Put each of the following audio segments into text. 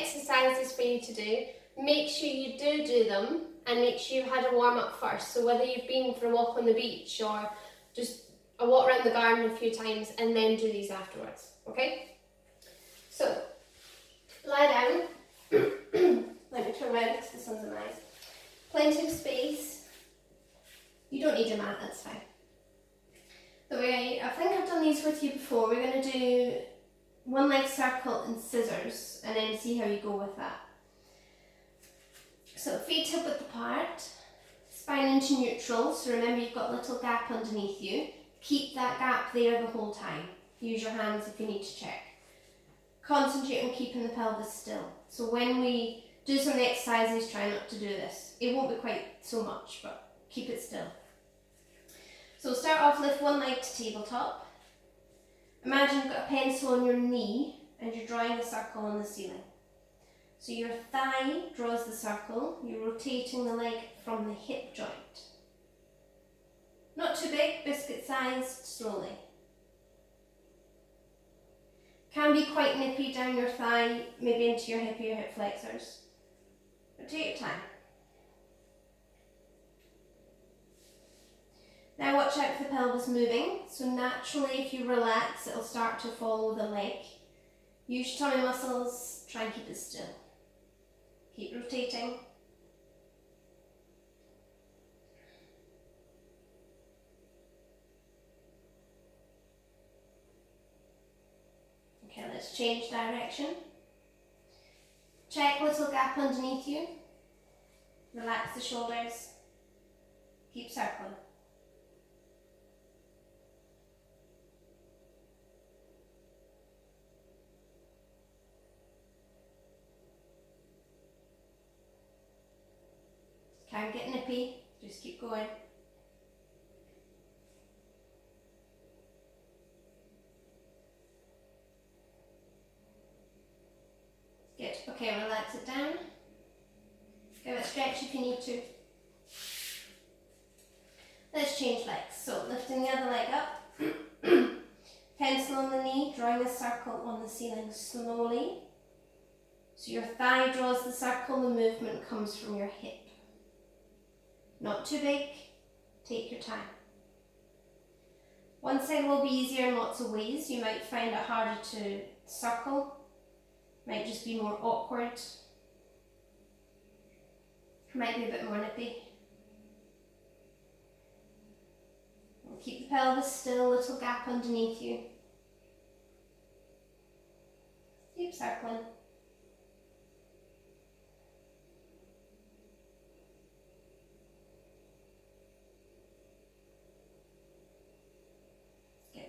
exercises for you to do. Make sure you do them, and make sure you've had a warm up first. So whether you've been for a walk on the beach or just a walk around the garden a few times, and then do these afterwards, okay? So, lie down. Let me turn around because the sun's in my eyes. Plenty of space. You don't need a mat, that's fine. The way, I think I've done these with you before. We're going to do one leg circle and scissors, and then see how you go with that. So feet hip width apart, spine into neutral, so remember you've got a little gap underneath you. Keep that gap there the whole time. Use your hands if you need to check. Concentrate on keeping the pelvis still. So when we do some of the exercises, try not to do this. It won't be quite so much, but keep it still. So start off, lift one leg to tabletop. Imagine you've got a pencil on your knee and you're drawing a circle on the ceiling. So your thigh draws the circle, you're rotating the leg from the hip joint. Not too big, biscuit sized, slowly. Can be quite nippy down your thigh, maybe into your hip or your hip flexors. But take your time. Now watch out for the pelvis moving, so naturally if you relax it'll start to follow the leg. Use your tummy muscles, try and keep it still. Keep rotating. Okay, let's change direction. Check little gap underneath you. Relax the shoulders. Keep circling. Can't get nippy, just keep going. Good, okay, relax it down. Give it a stretch if you need to. Let's change legs. So lifting the other leg up, pencil on the knee, drawing a circle on the ceiling slowly. So your thigh draws the circle, the movement comes from your hip. Not too big, take your time. One side will be easier in lots of ways. You might find it harder to circle, might just be more awkward, might be a bit more nippy. We'll keep the pelvis still, little gap underneath you. Keep circling.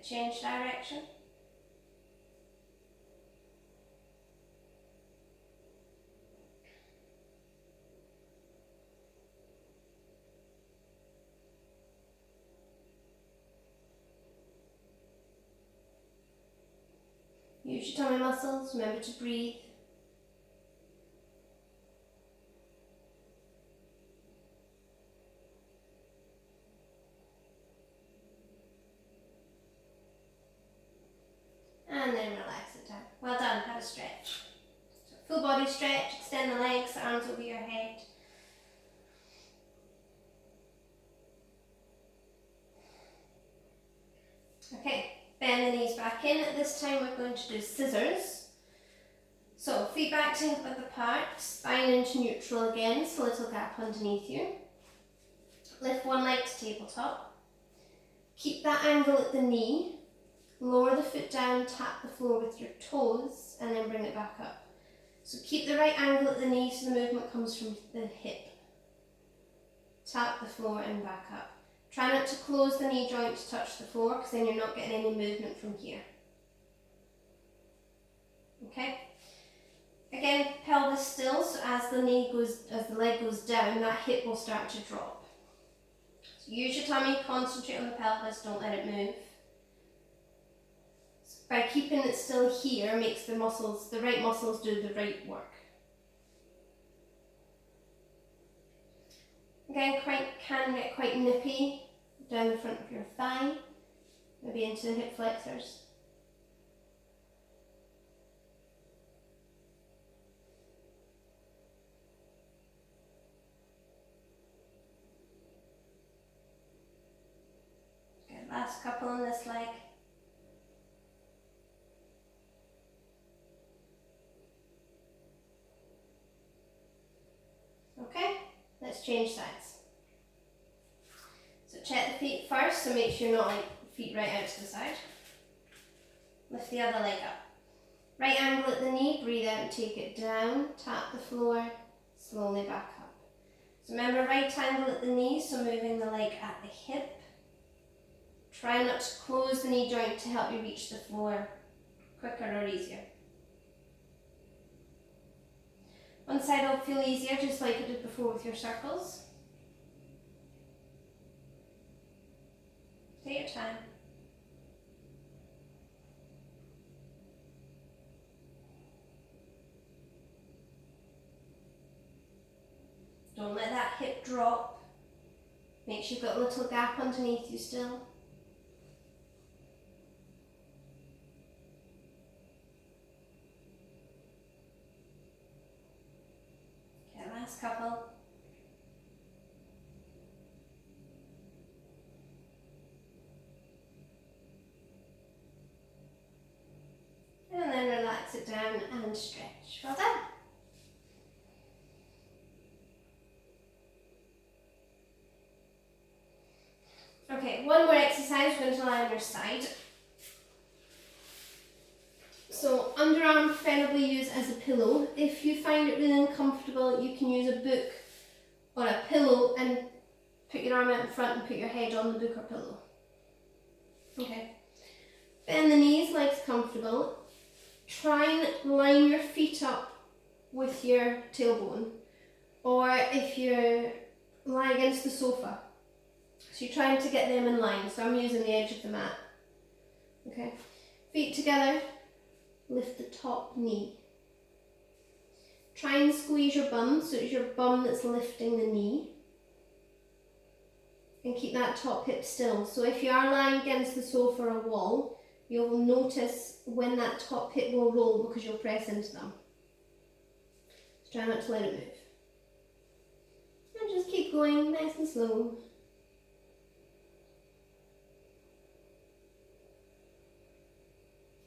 Change direction. Use your tummy muscles, remember to breathe. And then relax it down. Well done, have a stretch. So full body stretch, extend the legs, arms over your head. Okay, bend the knees back in. At this time we're going to do scissors. So feet back to hip width apart, spine into neutral again, so little gap underneath you. Lift one leg to tabletop. Keep that angle at the knee. Lower the foot down, tap the floor with your toes, and then bring it back up. So keep the right angle at the knee so the movement comes from the hip. Tap the floor and back up. Try not to close the knee joint to touch the floor because then you're not getting any movement from here. Okay? Again, pelvis still, so as the leg goes down, that hip will start to drop. So use your tummy, concentrate on the pelvis, don't let it move. By keeping it still here makes the right muscles do the right work. Again, can get quite nippy down the front of your thigh, maybe into the hip flexors. this leg. Okay, let's change sides. So check the feet first, so make sure you're not like feet right out to the side. Lift the other leg up. Right angle at the knee, breathe out and take it down, tap the floor, slowly back up. So remember, right angle at the knee, so moving the leg at the hip. Try not to close the knee joint to help you reach the floor quicker or easier. One side will feel easier, just like I did before with your circles. Take your time. Don't let that hip drop. Make sure you've got a little gap underneath you still. Okay, last couple. And then relax it down and stretch. Well done. Okay, one more exercise. We're going to lie on your side. So underarm preferably use as a pillow. If you find it really uncomfortable, you can use a book or a pillow and put your arm out in front and put your head on the book or pillow. Okay. Bend the knees, legs comfortable. Try and line your feet up with your tailbone, or if you lie against the sofa. So you're trying to get them in line, so I'm using the edge of the mat. Okay, feet together, lift the top knee. Try and squeeze your bum, so it's your bum that's lifting the knee. And keep that top hip still. So if you are lying against the sofa or a wall, you'll notice when that top hip will roll because you'll press into them. So try not to let it move. And just keep going nice and slow.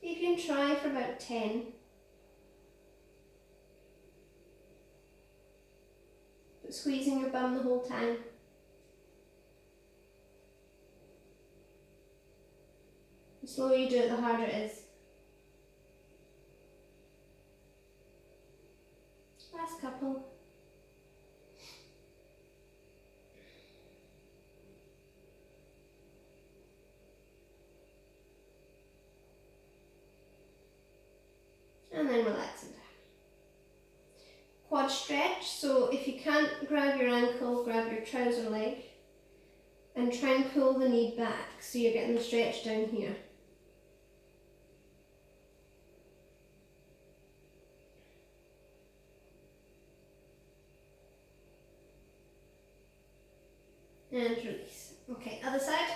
You can try for about 10. But squeezing your bum the whole time. The slower you do it, the harder it is. Last couple. And then relax it down. Quad stretch, so if you can't grab your ankle, grab your trouser leg and try and pull the knee back so you're getting the stretch down here. And release. Okay, other side.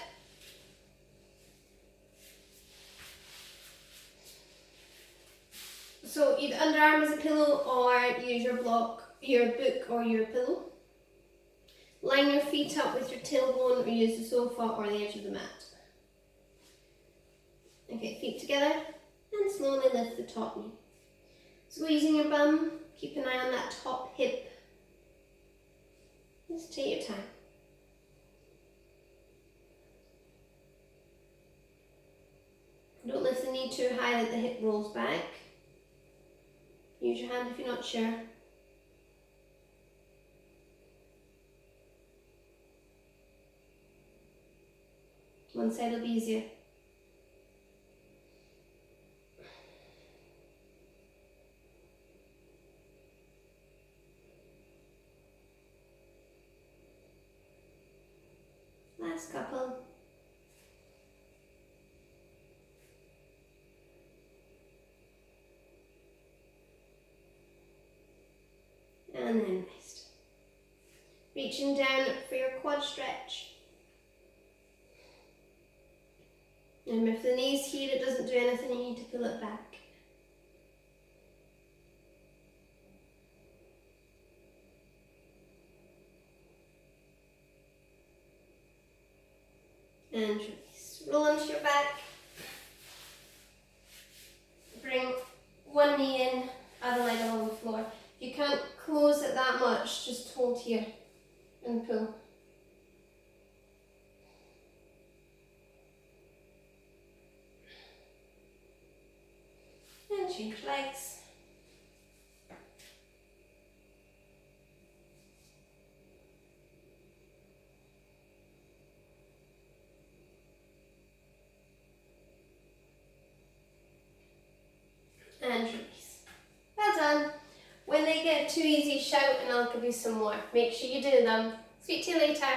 So either underarm as a pillow or use your block, your book or your pillow. Line your feet up with your tailbone or use the sofa or the edge of the mat. Okay, feet together and slowly lift the top knee. Squeezing your bum, keep an eye on that top hip. Just take your time. Don't lift the knee too high that the hip rolls back. Use your hand if you're not sure. One side will be easier. Last couple. And then rest. Reaching down for your quad stretch. And if the knee's here, it doesn't do anything, you need to pull it back. And release. roll onto your back. Bring one knee in, other leg along the floor. If you can't close it that much, just hold here and pull. And change legs. And release. Well done. When they get too easy, shout and I'll give you some more. Make sure you do them. Speak to you later.